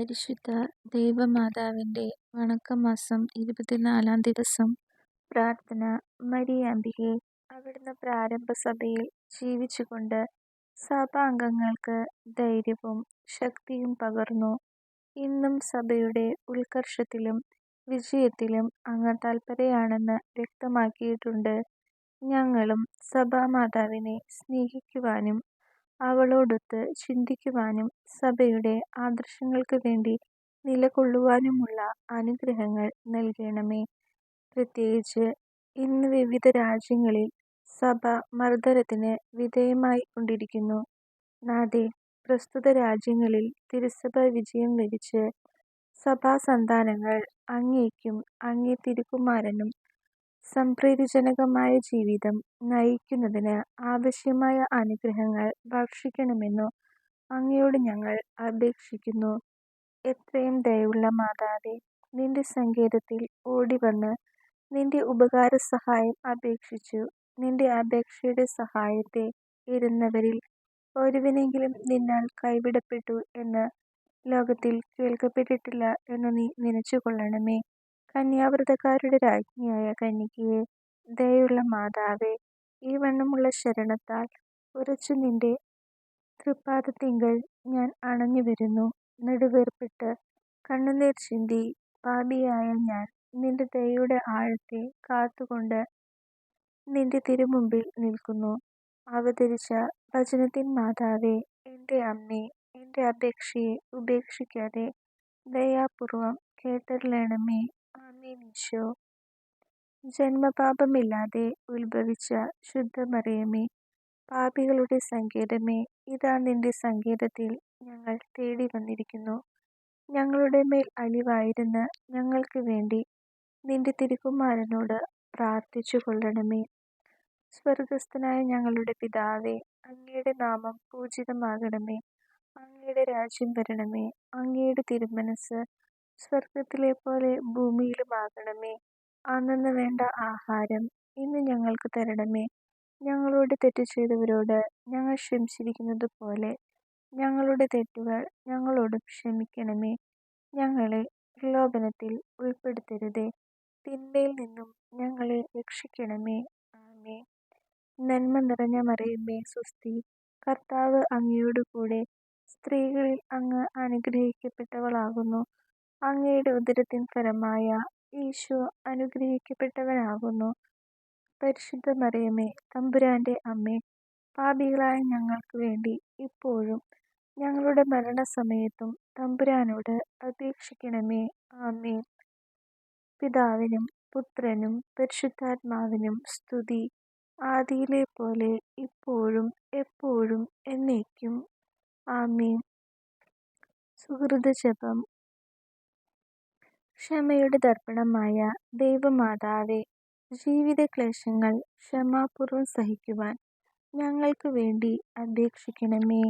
പരിശുദ്ധ ദൈവമാതാവിന്റെ വണക്കമാസം 24-ാം ദിവസം പ്രാർത്ഥന. മരിയാമ്പികേ, അവിടുന്ന് പ്രാരംഭ സഭയിൽ ജീവിച്ചുകൊണ്ട് സഭാംഗങ്ങൾക്ക് ധൈര്യവും ശക്തിയും പകർന്നു. ഇന്നും സഭയുടെ ഉത്കർഷത്തിലും വിജയത്തിലും അങ്ങ് തൽപരയാണെന്ന് വ്യക്തമാക്കിയിട്ടുണ്ട്. ഞങ്ങളും സഭാമാതാവിനെ സ്നേഹിക്കുവാനും അവളോടൊത്ത് ചിന്തിക്കുവാനും സഭയുടെ ആദർശങ്ങൾക്ക് വേണ്ടി നിലകൊള്ളുവാനുമുള്ള അനുഗ്രഹങ്ങൾ നൽകണമേ. പ്രത്യേകിച്ച് ഇന്ന് വിവിധ രാജ്യങ്ങളിൽ സഭ മർദ്ദനത്തിന് വിധേയമായി കൊണ്ടിരിക്കുന്നു. നാഥേ, പ്രസ്തുത രാജ്യങ്ങളിൽ തിരുസഭ വിജയം വരിച്ച് സഭാസന്താനങ്ങൾ അങ്ങേക്കും അങ്ങേ തിരുക്കുമാരനും സംപ്രീതിജനകമായ ജീവിതം നയിക്കുന്നതിന് ആവശ്യമായ അനുഗ്രഹങ്ങൾ വർഷിക്കണമെന്നു അങ്ങയോട് ഞങ്ങൾ അപേക്ഷിക്കുന്നു. എത്രയും ദയയുള്ള മാതാവേ, നിന്റെ സങ്കേതത്തിൽ ഓടിവന്ന് നിന്റെ ഉപകാരസഹായം അപേക്ഷിച്ചു നിന്റെ അപേക്ഷയുടെ സഹായത്തെ ഇരുന്നവരിൽ ഒരുവനെങ്കിലും നിന്നാൽ കൈവിടപ്പെട്ടു എന്ന് ലോകത്തിൽ കേൾക്കപ്പെട്ടിട്ടില്ല എന്നു നീ നനച്ചുകൊള്ളണമേ. കന്യാവ്രതക്കാരുടെ രാജ്ഞിയായ കന്യകയെ, ദയയുള്ള മാതാവേ, ഈ വണ്ണമുള്ള ശരണത്താൽ ഉറച്ചു നിന്റെ തൃപ്പാദത്തിങ്കൽ ഞാൻ അണഞ്ഞുവരുന്നു. നെടുവീർപ്പിട്ട് കണ്ണുനീർ ചിന്തി പാപിയായ ഞാൻ നിന്റെ ദയയുടെ ആഴത്തെ കാത്തുകൊണ്ട് നിന്റെ തിരുമുമ്പിൽ നിൽക്കുന്നു. അവതരിച്ച വചനത്തിൻ മാതാവേ, എൻ്റെ അമ്മേ, എൻ്റെ അപേക്ഷയെ ഉപേക്ഷിക്കാതെ ദയാപൂർവം കേട്ടരുളണമേ. ആമേൻ. ഈശോ, ജന്മപാപമില്ലാതെ ഉത്ഭവിച്ച ശുദ്ധമറിയമേ, പാപികളുടെ സങ്കേതമേ, ഇതാ നിന്റെ സങ്കേതത്തിൽ ഞങ്ങൾ തേടി വന്നിരിക്കുന്നു. ഞങ്ങളുടെ മേൽ അലിവായിരുന്ന് ഞങ്ങൾക്ക് വേണ്ടി നിന്റെ തിരുക്കുമാരനോട് പ്രാർത്ഥിച്ചു കൊള്ളണമേ. സ്വർഗസ്ഥനായ ഞങ്ങളുടെ പിതാവേ, അങ്ങയുടെ നാമം പൂജിതമാകണമേ. അങ്ങയുടെ രാജ്യം വരണമേ. അങ്ങയുടെ തിരുമനസ് സ്വർഗത്തിലെ പോലെ ഭൂമിയിലുമാകണമേ. അന്നന്ന് വേണ്ട ആഹാരം ഇന്ന് ഞങ്ങൾക്ക് തരണമേ. ഞങ്ങളോട് തെറ്റ് ചെയ്തവരോട് ഞങ്ങൾ ക്ഷമിച്ചിരിക്കുന്നത് പോലെ ഞങ്ങളുടെ തെറ്റുകൾ ഞങ്ങളോടും ക്ഷമിക്കണമേ. ഞങ്ങളെ പ്രലോഭനത്തിൽ ഉൾപ്പെടുത്തരുതേ, തിന്മയിൽ നിന്നും ഞങ്ങളെ രക്ഷിക്കണമേ. ആമേൻ. നന്മ നിറഞ്ഞ മറിയമേ, സ്വസ്തി, കർത്താവ് അങ്ങയോട് കൂടെ സ്ത്രീകളിൽ അങ്ങ് അനുഗ്രഹിക്കപ്പെട്ടവളാകുന്നു. അങ്ങയുടെ ഉദരത്തിൻ ഫലമായ ഈശോ അനുഗ്രഹിക്കപ്പെട്ടവനാകുന്നു. പരിശുദ്ധ മറിയമേ, തമ്പുരാന്റെ അമ്മേ, പാപികളായ ഞങ്ങൾക്ക് വേണ്ടി ഇപ്പോഴും ഞങ്ങളുടെ മരണസമയത്തും തമ്പുരാനോട് അപേക്ഷിക്കണമേ. ആമേൻ. പിതാവിനും പുത്രനും പരിശുദ്ധാത്മാവിനും സ്തുതി, ആദിയിലെ പോലെ ഇപ്പോഴും എപ്പോഴും എന്നേക്കും. ആമേൻ. സുഹൃതജപം. ക്ഷമയുടെ ദർപ്പണമായ ദൈവമാതാവേ, ജീവിതക്ലേശങ്ങൾ ക്ഷമാപൂർവം സഹിക്കുവാൻ ഞങ്ങൾക്ക് വേണ്ടി അപേക്ഷിക്കണമേ.